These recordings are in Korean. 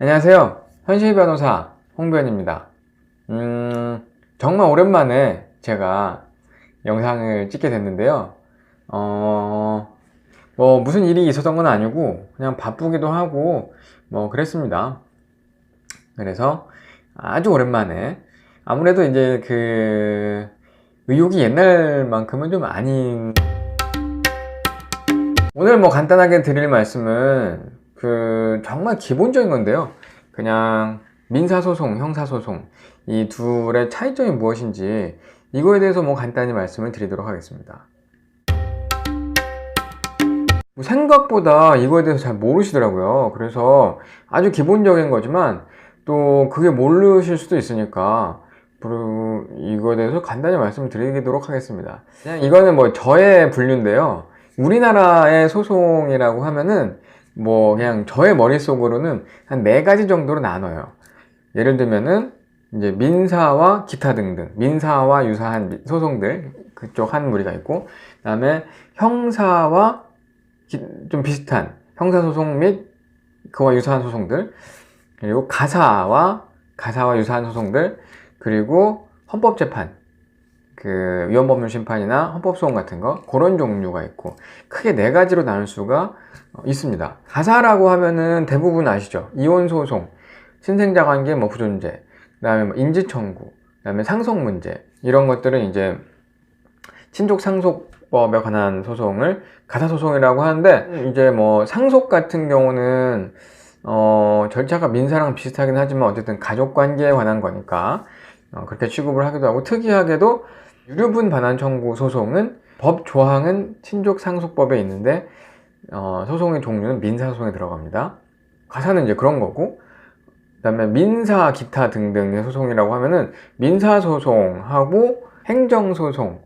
안녕하세요. 현실 변호사 홍변입니다. 정말 오랜만에 제가 영상을 찍게 됐는데요. 무슨 일이 있었던 건 아니고 그냥 바쁘기도 하고 그랬습니다. 그래서 아주 오랜만에 아무래도 이제 그 의욕이 옛날만큼은 좀 아닌. 오늘 간단하게 드릴 말씀은 정말 기본적인 건데요. 그냥 민사소송, 형사소송 이 둘의 차이점이 무엇인지 이거에 대해서 간단히 말씀을 드리도록 하겠습니다. 생각보다 이거에 대해서 잘 모르시더라고요. 그래서 아주 기본적인 거지만 또 그게 모르실 수도 있으니까 이거에 대해서 간단히 말씀을 드리도록 하겠습니다. 그냥 이거는 저의 분류인데요. 우리나라의 소송이라고 하면은 그냥 저의 머릿속으로는 한 4가지 정도로 나눠요. 예를 들면은 이제 민사와 기타 등등, 민사와 유사한 소송들, 그쪽 한 무리가 있고, 그 다음에 형사와 좀 비슷한 형사소송 및 그와 유사한 소송들, 그리고 가사와 유사한 소송들, 그리고 헌법재판, 위헌법률심판이나 헌법소송 같은 거, 그런 종류가 있고, 크게 4가지로 나눌 수가 있습니다. 가사라고 하면은 대부분 아시죠? 이혼소송, 친생자관계 부존재, 그 다음에 인지청구, 그 다음에 상속문제, 이런 것들은 이제 친족상속법에 관한 소송을 가사소송이라고 하는데, 이제 상속 같은 경우는 절차가 민사랑 비슷하긴 하지만 어쨌든 가족관계에 관한 거니까 그렇게 취급을 하기도 하고, 특이하게도 유류분 반환 청구 소송은 법 조항은 친족상속법에 있는데 소송의 종류는 민사소송에 들어갑니다. 가사는 이제 그런 거고, 그 다음에 민사 기타 등등의 소송이라고 하면은 민사소송하고 행정소송,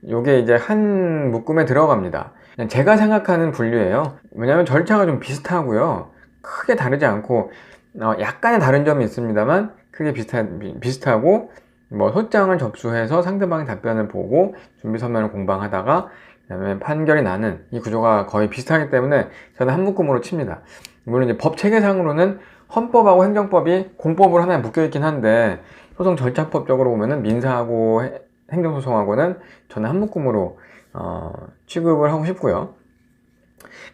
요게 이제 한 묶음에 들어갑니다. 제가 생각하는 분류예요. 왜냐면 절차가 좀 비슷하고요, 크게 다르지 않고 약간의 다른 점이 있습니다만 크게 비슷하고, 소장을 접수해서 상대방의 답변을 보고 준비 서면을 공방하다가 그다음에 판결이 나는 이 구조가 거의 비슷하기 때문에 저는 한 묶음으로 칩니다. 물론 이제 법 체계상으로는 헌법하고 행정법이 공법으로 하나에 묶여 있긴 한데, 소송 절차법적으로 보면은 민사하고 행정소송하고는 저는 한 묶음으로 취급을 하고 싶고요.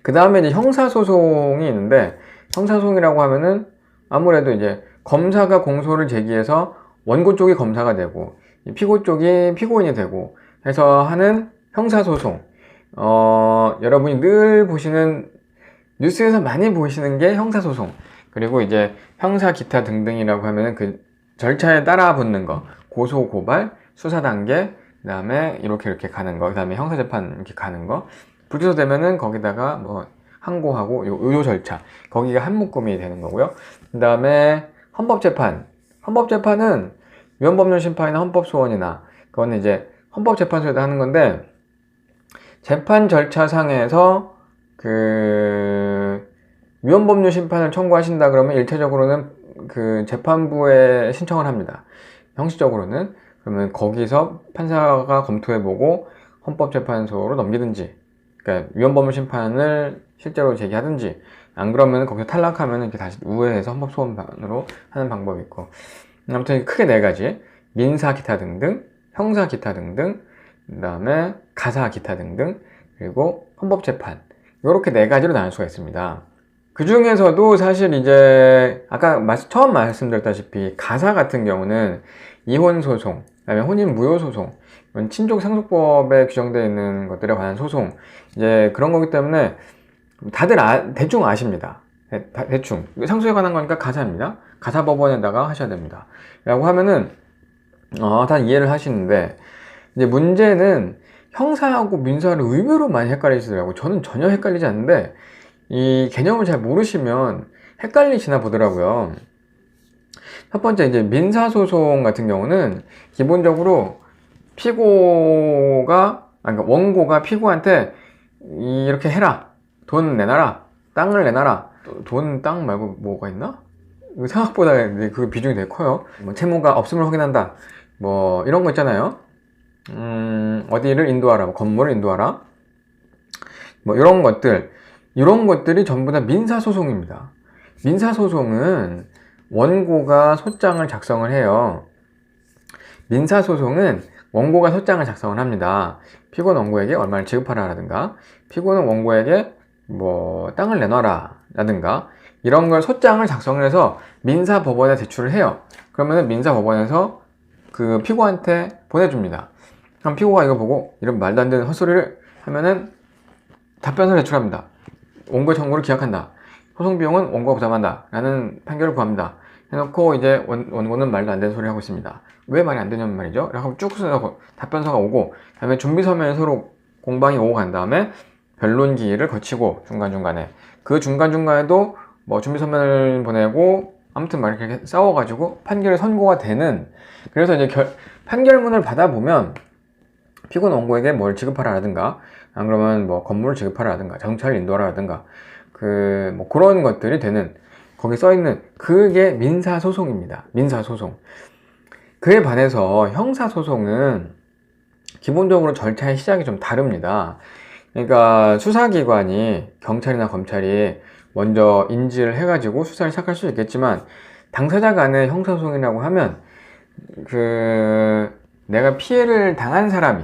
그 다음에 이제 형사소송이 있는데, 형사소송이라고 하면은 아무래도 이제 검사가 공소를 제기해서 원고 쪽이 검사가 되고 피고 쪽이 피고인이 되고 해서 하는 형사소송. 여러분이 늘 보시는, 뉴스에서 많이 보시는 게 형사소송. 그리고 이제 형사 기타 등등이라고 하면은 그 절차에 따라 붙는 거, 고소, 고발, 수사 단계, 그 다음에 이렇게 가는 거, 그 다음에 형사재판 이렇게 가는 거, 불기소 되면은 거기다가 항고하고 요 절차, 거기가 한 묶음이 되는 거고요. 그 다음에 헌법재판은 위헌법률심판이나 헌법소원이나, 그거는 이제 헌법재판소에다 하는 건데, 재판 절차상에서 위헌법률심판을 청구하신다 그러면 일차적으로는 재판부에 신청을 합니다. 형식적으로는. 그러면 거기서 판사가 검토해보고 헌법재판소로 넘기든지, 그러니까 위헌법률심판을 실제로 제기하든지, 안 그러면 거기서 탈락하면 이렇게 다시 우회해서 헌법소원으로 하는 방법이 있고, 아무튼 크게 4가지, 민사 기타 등등, 형사 기타 등등, 그 다음에 가사 기타 등등, 그리고 헌법재판, 이렇게 4가지로 나눌 수가 있습니다. 그 중에서도 사실 이제 아까 처음 말씀드렸다시피 가사 같은 경우는 이혼소송, 그 다음에 혼인무효소송, 친족상속법에 규정되어 있는 것들에 관한 소송, 이제 그런 거기 때문에 다들 대충 아십니다. 대충 상속에 관한 거니까 가사입니다. 가사법원에다가 하셔야 됩니다. 라고 하면은 다 이해를 하시는데, 이제 문제는 형사하고 민사를 의외로 많이 헷갈리시더라고요. 저는 전혀 헷갈리지 않는데 이 개념을 잘 모르시면 헷갈리시나 보더라고요. 첫 번째, 이제 민사소송 같은 경우는 기본적으로 그러니까 원고가 피고한테 이렇게 해라, 돈 내놔라, 땅을 내놔라. 땅 말고 뭐가 있나? 생각보다 그 비중이 되게 커요. 채무가 없음을 확인한다, 이런 거 있잖아요. 어디를 인도하라, 건물을 인도하라, 이런 것들이 전부 다 민사소송입니다. 민사소송은 원고가 소장을 작성을 해요. 민사소송은 원고가 소장을 작성을 합니다. 피고는 원고에게 얼마를 지급하라 라든가, 피고는 원고에게 뭐 땅을 내놔라 라든가, 이런 걸 소장을 작성을 해서 민사법원에 제출을 해요. 그러면은 민사법원에서 그 피고한테 보내줍니다. 그럼 피고가 이거 보고 이런 말도 안 되는 헛소리를 하면은 답변서를 제출합니다. 원고 청구를 기각한다. 소송 비용은 원고가 부담한다. 라는 판결을 구합니다. 해놓고 이제 원고는 말도 안 되는 소리를 하고 있습니다. 왜 말이 안 되냐는 말이죠. 라고 쭉 써서 답변서가 오고, 그 다음에 준비서면에 서로 공방이 오고 간 다음에 변론기일을 거치고, 중간중간에 그 중간중간에도 뭐 준비서면을 보내고, 아무튼 막 이렇게 싸워가지고 판결이 선고가 되는, 그래서 이제 판결문을 받아보면 피고는 원고에게 뭘 지급하라 라든가, 안 그러면 뭐 건물을 지급하라 라든가, 자동차를 인도하라 라든가, 뭐 그런 것들이 되는, 거기 써있는 그게 민사소송입니다. 민사소송. 그에 반해서 형사소송은 기본적으로 절차의 시작이 좀 다릅니다. 그러니까 수사기관이, 경찰이나 검찰이 먼저 인지를 해가지고 수사를 시작할 수 있겠지만, 당사자 간의 형사소송이라고 하면 내가 피해를 당한 사람이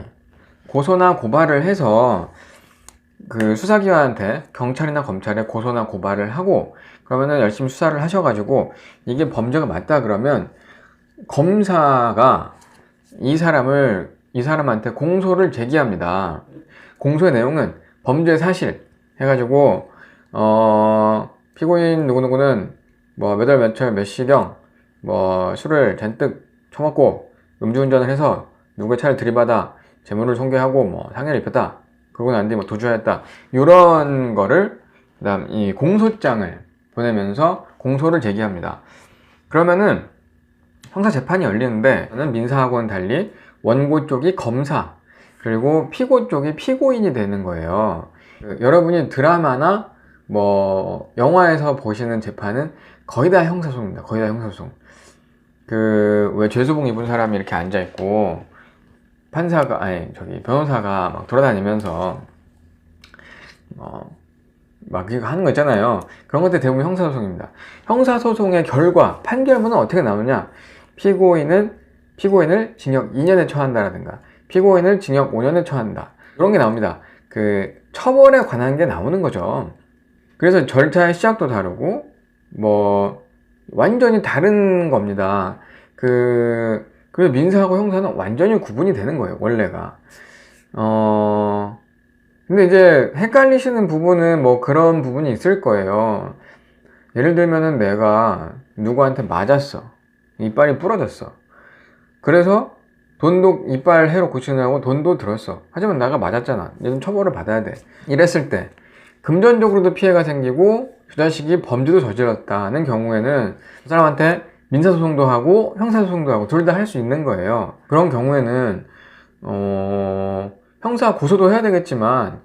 고소나 고발을 해서 그 수사기관한테, 경찰이나 검찰에 고소나 고발을 하고, 그러면은 열심히 수사를 하셔가지고 이게 범죄가 맞다 그러면 검사가 이 사람한테 공소를 제기합니다. 공소의 내용은 범죄 사실 해가지고 피고인 누구누구는 뭐 몇 월 몇월 몇 시경 뭐 술을 잔뜩 처먹고 음주운전을 해서 누구의 차를 들이받아 재물을 손괴하고 뭐 상해를 입혔다. 그러고 난 뒤 뭐 도주하였다. 이런 거를 그다음 이 공소장을 보내면서 공소를 제기합니다. 그러면은 형사 재판이 열리는데, 민사하고는 달리 원고 쪽이 검사, 그리고 피고 쪽이 피고인이 되는 거예요. 여러분이 드라마나 뭐 영화에서 보시는 재판은 거의 다 형사소송입니다. 거의 다 형사소송. 왜 죄수복 입은 사람이 이렇게 앉아 있고 변호사가 막 돌아다니면서 막 이거 하는 거 있잖아요. 그런 것들 대부분 형사소송입니다. 형사소송의 결과, 판결문은 어떻게 나오냐? 피고인을 징역 2년에 처한다라든가, 피고인을 징역 5년에 처한다. 그런 게 나옵니다. 처벌에 관한 게 나오는 거죠. 그래서 절차의 시작도 다르고, 뭐, 완전히 다른 겁니다. 그래서 민사하고 형사는 완전히 구분이 되는 거예요, 원래가. 근데 이제 헷갈리시는 부분은 뭐 그런 부분이 있을 거예요. 예를 들면은 내가 누구한테 맞았어. 이빨이 부러졌어. 그래서 이빨 해로 고치느라고 돈도 들었어. 하지만 내가 맞았잖아. 얘는 처벌을 받아야 돼. 이랬을 때 금전적으로도 피해가 생기고 그 자식이 범죄도 저질렀다는 경우에는 그 사람한테 민사소송도 하고 형사소송도 하고 둘 다 할 수 있는 거예요. 그런 경우에는 형사 고소도 해야 되겠지만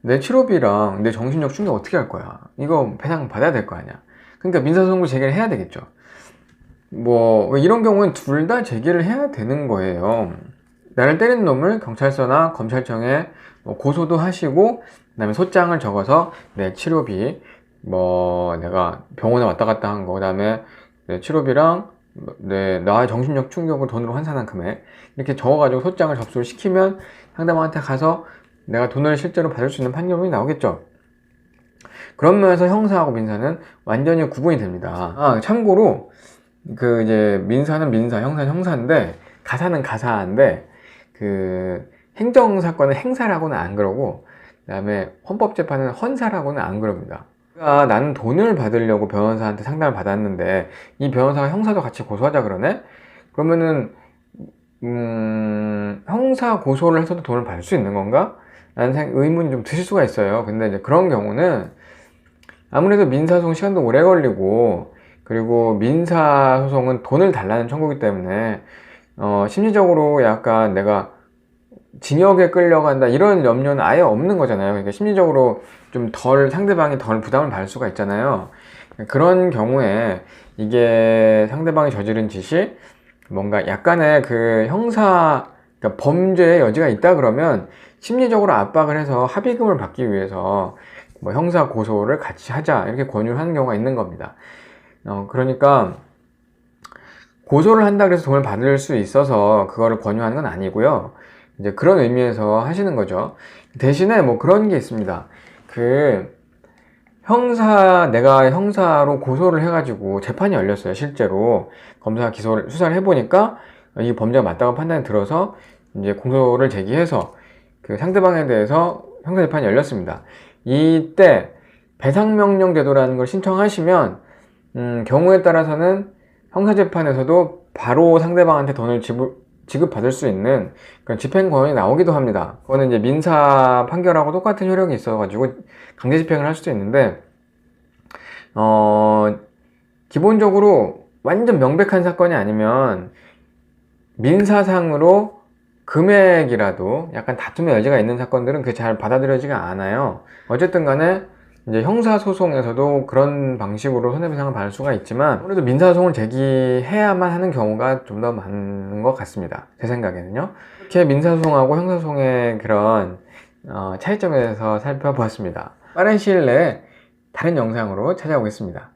내 치료비랑 내 정신력 충격 어떻게 할 거야? 이거 배상 받아야 될 거 아니야. 그러니까 민사소송도 제기를 해야 되겠죠. 뭐 이런 경우는 둘 다 제기를 해야 되는 거예요. 나를 때린 놈을 경찰서나 검찰청에 고소도 하시고, 그 다음에 소장을 적어서 내 치료비, 뭐 내가 병원에 왔다 갔다 한 거, 그 다음에 내 치료비랑 나의 정신력 충격을 돈으로 환산한 금액, 이렇게 적어가지고 소장을 접수를 시키면 상대방한테 가서 내가 돈을 실제로 받을 수 있는 판결문이 나오겠죠. 그런 면에서 형사하고 민사는 완전히 구분이 됩니다. 참고로 이제 민사는 민사, 형사는 형사인데, 가사는 가사인데, 행정사건은 행사라고는 안 그러고, 그 다음에 헌법재판은 헌사라고는 안 그럽니다. 나는 돈을 받으려고 변호사한테 상담을 받았는데 이 변호사가 형사도 같이 고소하자 그러네? 그러면은 형사 고소를 해서도 돈을 받을 수 있는 건가? 라는 의문이 좀 드실 수가 있어요. 근데 이제 그런 경우는 아무래도 민사소송 시간도 오래 걸리고, 그리고 민사소송은 돈을 달라는 청구이기 때문에 심리적으로 약간 내가 징역에 끌려간다 이런 염려는 아예 없는 거잖아요. 그러니까 심리적으로 좀 상대방이 덜 부담을 받을 수가 있잖아요. 그런 경우에 이게 상대방이 저지른 짓이 뭔가 약간의 그러니까 범죄의 여지가 있다 그러면 심리적으로 압박을 해서 합의금을 받기 위해서 뭐 형사 고소를 같이 하자 이렇게 권유를 하는 경우가 있는 겁니다. 그러니까 고소를 한다 그래서 돈을 받을 수 있어서 그거를 권유하는 건 아니고요. 이제 그런 의미에서 하시는 거죠. 대신에 뭐 그런 게 있습니다. 내가 형사로 고소를 해가지고 재판이 열렸어요. 실제로 검사가 수사를 해보니까 이 범죄가 맞다고 판단이 들어서 이제 공소를 제기해서 그 상대방에 대해서 형사재판이 열렸습니다. 이때 배상명령 제도라는 걸 신청하시면 경우에 따라서는 형사재판에서도 바로 상대방한테 돈을 지급받을 수 있는 그런 집행권이 나오기도 합니다. 그거는 이제 민사 판결하고 똑같은 효력이 있어가지고 강제 집행을 할 수도 있는데, 기본적으로 완전 명백한 사건이 아니면 민사상으로 금액이라도 약간 다툼의 여지가 있는 사건들은 그게 잘 받아들여지가 않아요. 어쨌든 간에 이제 형사소송에서도 그런 방식으로 손해배상을 받을 수가 있지만 아무래도 민사소송을 제기해야만 하는 경우가 좀 더 많은 것 같습니다. 제 생각에는요. 이렇게 민사소송하고 형사소송의 그런 차이점에 대해서 살펴보았습니다. 빠른 시일 내에 다른 영상으로 찾아오겠습니다.